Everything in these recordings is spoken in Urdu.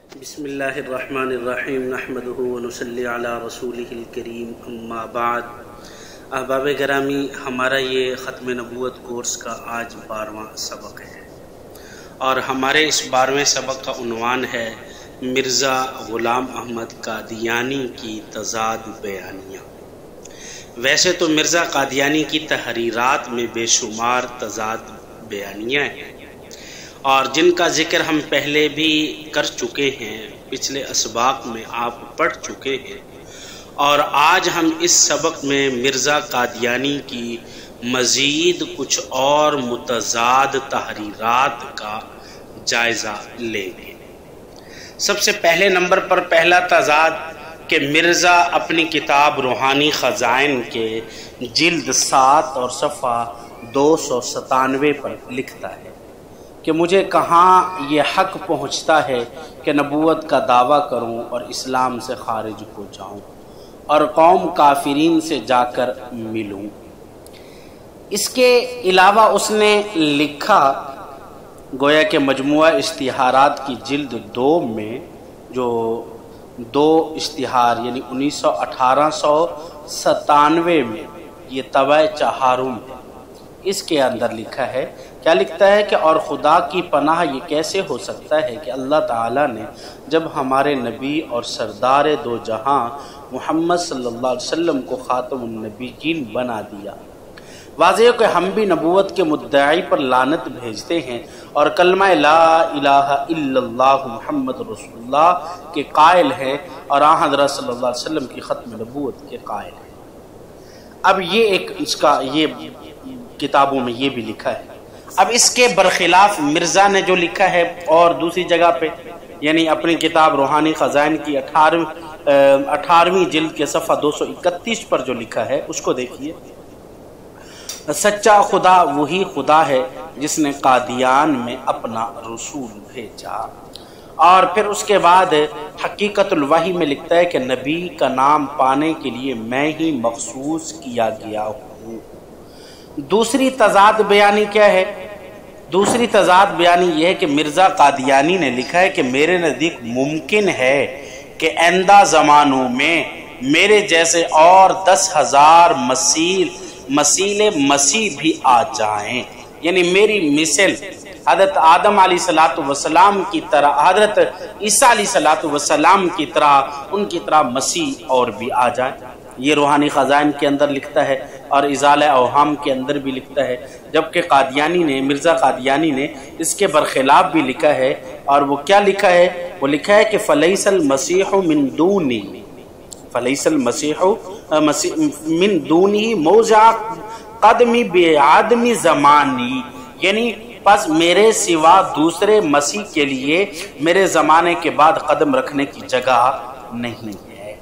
بسم اللہ الرحمن الرحیم نحمدہ ونصلی علی رسولہ الکریم اما بعد۔ احباب گرامی، ہمارا یہ ختم نبوت کورس کا آج 12واں سبق ہے اور ہمارے اس 12ویں سبق کا عنوان ہے مرزا غلام احمد قادیانی کی تضاد بیانیہ۔ ویسے تو مرزا قادیانی کی تحریرات میں بے شمار تضاد بیانیاں ہیں اور جن کا ذکر ہم پہلے بھی کر چکے ہیں، پچھلے اسباق میں آپ پڑھ چکے ہیں، اور آج ہم اس سبق میں مرزا قادیانی کی مزید کچھ اور متضاد تحریرات کا جائزہ لیں گے۔ سب سے پہلے نمبر پر پہلا تضاد کہ مرزا اپنی کتاب روحانی خزائن کے جلد 7 اور صفحہ 297 پر لکھتا ہے کہ مجھے کہاں یہ حق پہنچتا ہے کہ نبوت کا دعویٰ کروں اور اسلام سے خارج ہو جاؤں اور قوم کافرین سے جا کر ملوں۔ اس کے علاوہ اس نے لکھا، گویا کہ مجموعہ اشتہارات کی جلد 2 میں جو 2 اشتہار یعنی 1897 میں یہ طبع چہارم ہے، اس کے اندر لکھا ہے، کیا لکھتا ہے کہ اور خدا کی پناہ یہ کیسے ہو سکتا ہے کہ اللہ تعالیٰ نے جب ہمارے نبی اور سردار دو جہاں محمد صلی اللہ علیہ وسلم کو خاتم النبیین بنا دیا، واضح ہے کہ ہم بھی نبوت کے مدعی پر لعنت بھیجتے ہیں اور کلمہ لا الہ الا اللہ محمد رسول اللہ کے قائل ہیں اور آن حضرت صلی اللہ علیہ وسلم کی ختم نبوت کے قائل ہیں۔ اب یہ ایک اس کا یہ کتابوں میں یہ بھی لکھا ہے۔ اب اس کے برخلاف مرزا نے جو لکھا ہے اور دوسری جگہ پہ یعنی اپنی کتاب روحانی خزائن کی 18ویں جلد کے صفحہ 231 پر جو لکھا ہے اس کو دیکھیے۔ سچا خدا وہی خدا ہے جس نے قادیان میں اپنا رسول بھیجا، اور پھر اس کے بعد حقیقت الوحی میں لکھتا ہے کہ نبی کا نام پانے کے لیے میں ہی مخصوص کیا گیا ہوں۔ دوسری تضاد بیانی کیا ہے؟ دوسری تضاد بیانی یہ ہے کہ مرزا قادیانی نے لکھا ہے کہ میرے نزدیک ممکن ہے کہ آئندہ زمانوں میں میرے جیسے اور 10,000 مسیل مسیح بھی آ جائیں، یعنی میری مثل حضرت آدم علیہ الصلوۃ والسلام کی طرح، حضرت عیسیٰ علیہ الصلوۃ والسلام کی طرح، ان کی طرح مسیح اور بھی آ جائیں۔ یہ روحانی خزائن کے اندر لکھتا ہے اور ازالہ اوہام کے اندر بھی لکھتا ہے، جبکہ قادیانی نے مرزا قادیانی نے اس کے برخلاف بھی لکھا ہے، اور وہ کیا لکھا ہے؟ وہ لکھا ہے کہ فلیس المسیح من دونی، فلیس المسیح من دونی موضع قدمی بعدم زمانی، یعنی پس میرے سوا دوسرے مسیح کے لیے میرے زمانے کے بعد قدم رکھنے کی جگہ نہیں ہے۔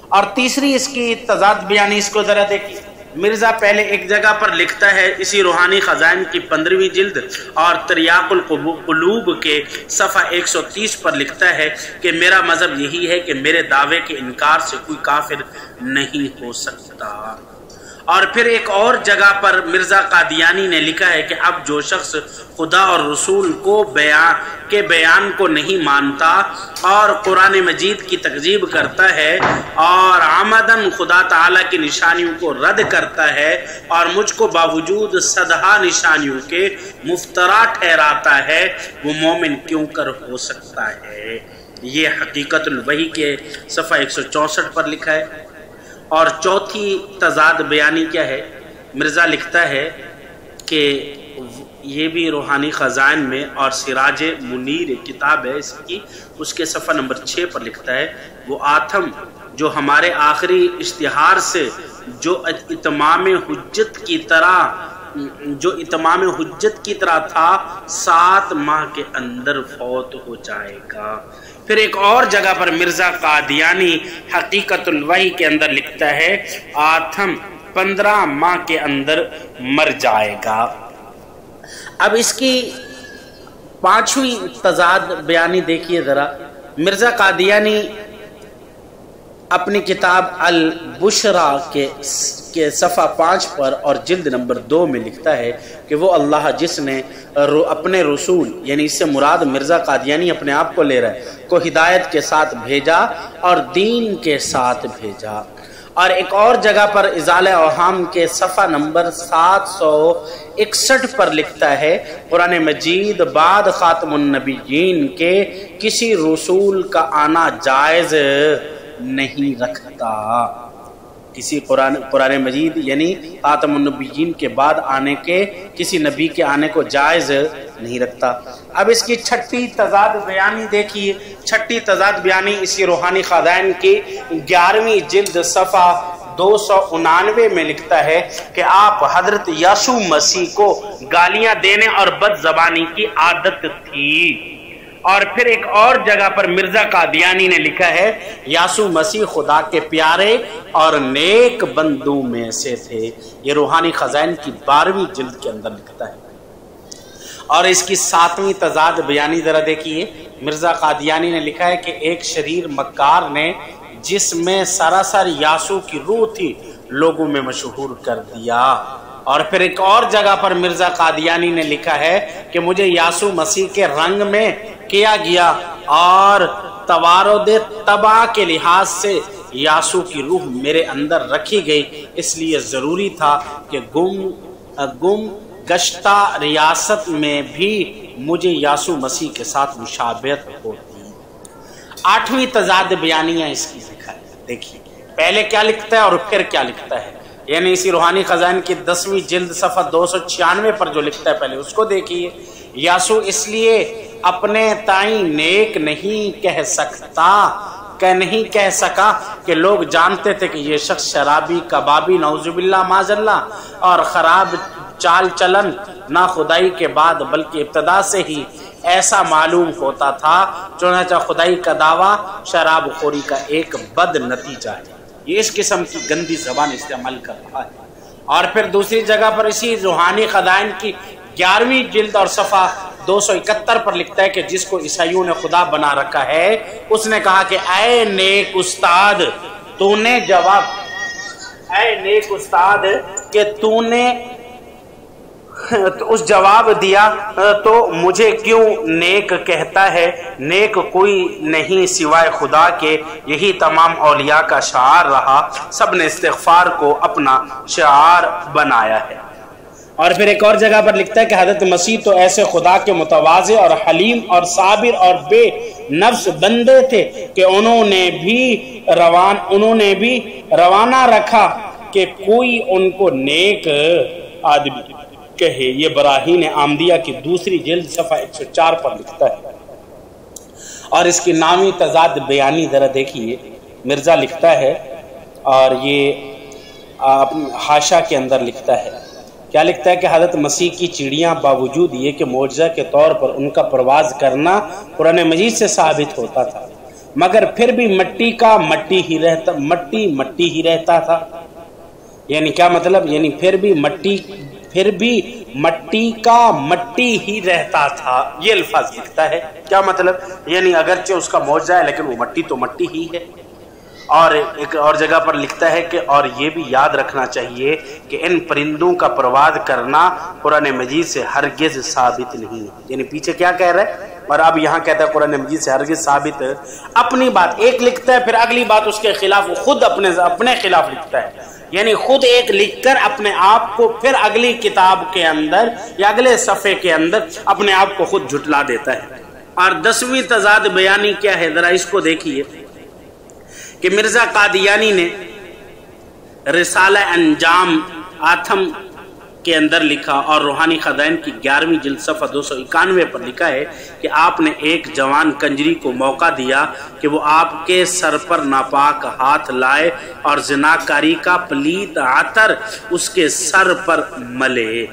اور تیسری اس کی تضاد بیانی، اس کو ذرا دیکھیے۔ مرزا پہلے ایک جگہ پر لکھتا ہے اسی روحانی خزائن کی 15ویں جلد اور تریاق القلوب کے صفحہ 130 پر لکھتا ہے کہ میرا مذہب یہی ہے کہ میرے دعوے کے انکار سے کوئی کافر نہیں ہو سکتا۔ اور پھر ایک اور جگہ پر مرزا قادیانی نے لکھا ہے کہ اب جو شخص خدا اور رسول کو بیان کو نہیں مانتا اور قرآن مجید کی تکذیب کرتا ہے اور عمدن خدا تعالیٰ کی نشانیوں کو رد کرتا ہے اور مجھ کو باوجود صدہا نشانیوں کے مفترا ٹھہراتا ہے، وہ مومن کیوں کر ہو سکتا ہے؟ یہ حقیقت الوحی کے صفحہ 164 پر لکھا ہے۔ اور چوتھی تضاد بیانی کیا ہے؟ مرزا لکھتا ہے کہ یہ بھی روحانی خزائن میں اور سراج منیر کتاب ہے اس کی، اس کے صفحہ نمبر 6 پر لکھتا ہے، وہ آتم جو ہمارے آخری اشتہار سے جو اتمام حجت کی طرح تھا 7 ماہ کے اندر فوت ہو جائے گا۔ پھر ایک اور جگہ پر مرزا قادیانی حقیقت الوحی کے اندر لکھتا ہے آتم 15 ماہ کے اندر مر جائے گا۔ اب اس کی 5ویں تضاد بیانی دیکھیے ذرا۔ مرزا قادیانی اپنی کتاب البشرا کے صفحہ 5 پر اور جلد نمبر 2 میں لکھتا ہے کہ وہ اللہ جس نے اپنے رسول، یعنی اس سے مراد مرزا قادیانی اپنے آپ کو لے رہا ہے، کو ہدایت کے ساتھ بھیجا اور دین کے ساتھ بھیجا۔ اور ایک اور جگہ پر ازالہ اوہام کے صفحہ نمبر 761 پر لکھتا ہے قرآن مجید بعد خاتم النبیین کے کسی رسول کا آنا جائز نہیں رکھتا۔ کسی قرآن مجید یعنی خاتم النبیین کے بعد آنے کے کسی نبی کے آنے کو جائز نہیں رکھتا۔ اب اس کی چھٹی تضاد بیانی دیکھیے۔ چھٹی تضاد بیانی اسی روحانی خزائن کی 11ویں جلد صفحہ 299 میں لکھتا ہے کہ آپ حضرت یسوع مسیح کو گالیاں دینے اور بد زبانی کی عادت تھی۔ اور پھر ایک اور جگہ پر مرزا قادیانی نے لکھا ہے یسوع مسیح خدا کے پیارے اور نیک بندوں میں سے تھے۔ یہ روحانی خزائن کی 12ویں جلد کے اندر لکھتا ہے۔ اور اس کی 7ویں تضاد بیانی ذرا دیکھیے۔ مرزا قادیانی نے لکھا ہے کہ ایک شریر مکار نے جس میں سراسر یسوع کی روح تھی لوگوں میں مشہور کر دیا۔ اور پھر ایک اور جگہ پر مرزا قادیانی نے لکھا ہے کہ مجھے یسوع مسیح کے رنگ میں کیا گیا اور توارد طبع کے لحاظ سے یسوع کی روح میرے اندر رکھی گئی، اس لیے ضروری تھا کہ گم گشتہ ریاست میں بھی مجھے یسوع مسیح کے ساتھ مشابہت ہوتی۔ 8ویں تضاد بیانیہ اس کی دیکھیے، پہلے کیا لکھتا ہے اور پھر کیا لکھتا ہے۔ یعنی اسی روحانی خزائن کی 10ویں جلد صفحہ 296 پر جو لکھتا ہے پہلے اس کو دیکھیے۔ یسوع اس لیے اپنے تائیں نیک نہیں کہہ سکا کہ لوگ جانتے تھے کہ یہ شخص شرابی، کبابی، نعوذ باللہ معاذ اللہ، اور خراب چال چلن نہ خدائی کے بعد بلکہ ابتدا سے ہی ایسا معلوم ہوتا تھا۔ چنانچہ خدائی کا دعویٰ شراب خوری کا ایک بد نتیجہ ہے۔ یہ اس قسم کی گندی زبان استعمال کر رہا ہے۔ اور پھر دوسری جگہ پر اسی روحانی خزائن کی 11ویں جلد اور صفحہ 271 پر لکھتا ہے کہ جس کو عیسائیوں نے خدا بنا رکھا ہے، اس نے کہا کہ اے نیک استاد تو نے اس جواب دیا تو مجھے کیوں نیک کہتا ہے؟ نیک کوئی نہیں سوائے خدا کے، یہی تمام اولیاء کا شعار رہا، سب نے استغفار کو اپنا شعار بنایا ہے۔ اور پھر ایک اور جگہ پر لکھتا ہے کہ حضرت مسیح تو ایسے خدا کے متواضع اور حلیم اور صابر اور بے نفس بندے تھے کہ انہوں نے بھی روانہ رکھا کہ کوئی ان کو نیک آدمی کہے۔ یہ براہین آمدیہ کی 2 جلد صفحہ 104 پر لکھتا ہے۔ اور اس کی 9ویں تضاد بیانی ذرا دیکھیے۔ مرزا لکھتا ہے اور یہ حاشا کے اندر لکھتا ہے، کیا لکھتا ہے کہ حضرت مسیح کی چڑیاں باوجود یہ کہ معجزہ کے طور پر ان کا پرواز کرنا قرآن مجید سے ثابت ہوتا تھا، مگر پھر بھی مٹی ہی رہتا تھا۔ یعنی کیا مطلب؟ یعنی پھر بھی مٹی کا مٹی ہی رہتا تھا، یہ الفاظ لکھتا ہے۔ کیا مطلب؟ یعنی اگرچہ اس کا معجزہ ہے لیکن وہ مٹی تو مٹی ہی ہے۔ اور ایک اور جگہ پر لکھتا ہے کہ اور یہ بھی یاد رکھنا چاہیے کہ ان پرندوں کا پرواز کرنا قرآن مجید سے ہرگز ثابت نہیں۔ یعنی پیچھے کیا کہہ رہا ہے اور اب یہاں کہتا ہے قرآن مجید سے ہرگز ثابت۔ اپنی بات ایک لکھتا ہے، پھر اگلی بات اس کے خلاف خود اپنے خلاف لکھتا ہے۔ یعنی خود ایک لکھ کر اپنے آپ کو پھر اگلی کتاب کے اندر یا اگلے صفحے کے اندر اپنے آپ کو خود جھٹلا دیتا ہے۔ اور 10ویں تضاد بیانی کیا ہے ذرا اس کو دیکھیے کہ مرزا قادیانی نے رسالہ انجام آتم کے اندر لکھا اور روحانی خزائن کی 11ویں جلد صفحہ 291 پر لکھا ہے کہ آپ نے ایک جوان کنجری کو موقع دیا کہ وہ آپ کے سر پر ناپاک ہاتھ لائے اور زناکاری کا پلیت عطر اس کے سر پر ملے۔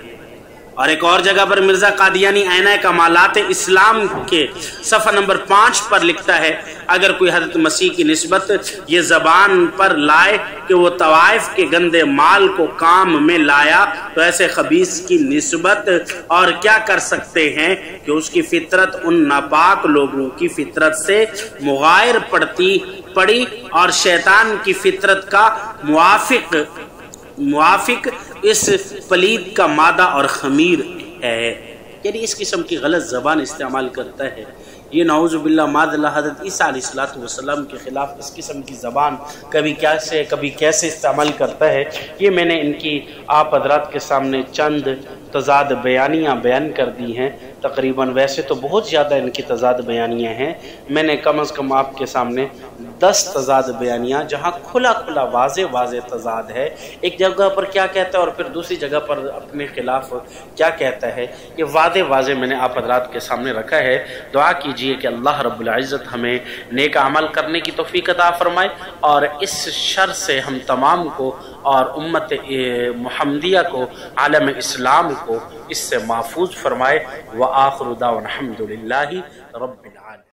اور ایک اور جگہ پر مرزا قادیانی آئینہ کمالات اسلام کے صفحہ نمبر 5 پر لکھتا ہے اگر کوئی حضرت مسیح کی نسبت یہ زبان پر لائے کہ وہ طوائف کے گندے مال کو کام میں لایا تو ایسے خبیث کی نسبت اور کیا کر سکتے ہیں کہ اس کی فطرت ان ناپاک لوگوں کی فطرت سے مغائر پڑی اور شیطان کی فطرت کا موافق اس پلید کا مادہ اور خمیر ہے. یعنی اس قسم کی غلط زبان استعمال کرتا ہے. یہ نعوذ باللہ معاذ اللہ حضرت عیسیٰ علیہ السلام کے خلاف اس قسم کی زبان کبھی کیسے استعمال کرتا ہے. یہ میں نے ان کی آپ حضرات کے سامنے چند تضاد بیانیاں بیان کر دی ہیں. تقریباً ویسے تو بہت زیادہ ان کی تضاد بیانیاں ہیں. میں نے کم از کم آپ کے سامنے 10 تضاد بیانیاں جہاں کھلا واضح تضاد ہے. ایک جگہ پر کیا کہتا ہے اور پھر دوسری جگہ پر اپنے خلاف کیا کہتا ہے. یہ واضح میں نے آپ حضرات کے سامنے رکھا ہے. دعا کیجئے کہ اللہ رب العزت ہمیں نیک عمل کرنے کی توفیق عطا فرمائے اور اس شر سے ہم تمام کو اور امت محمدیہ کو عالم اسلام کو اس سے محفوظ فرمائے. وآخر دعوانا الحمد للہ رب العالمین.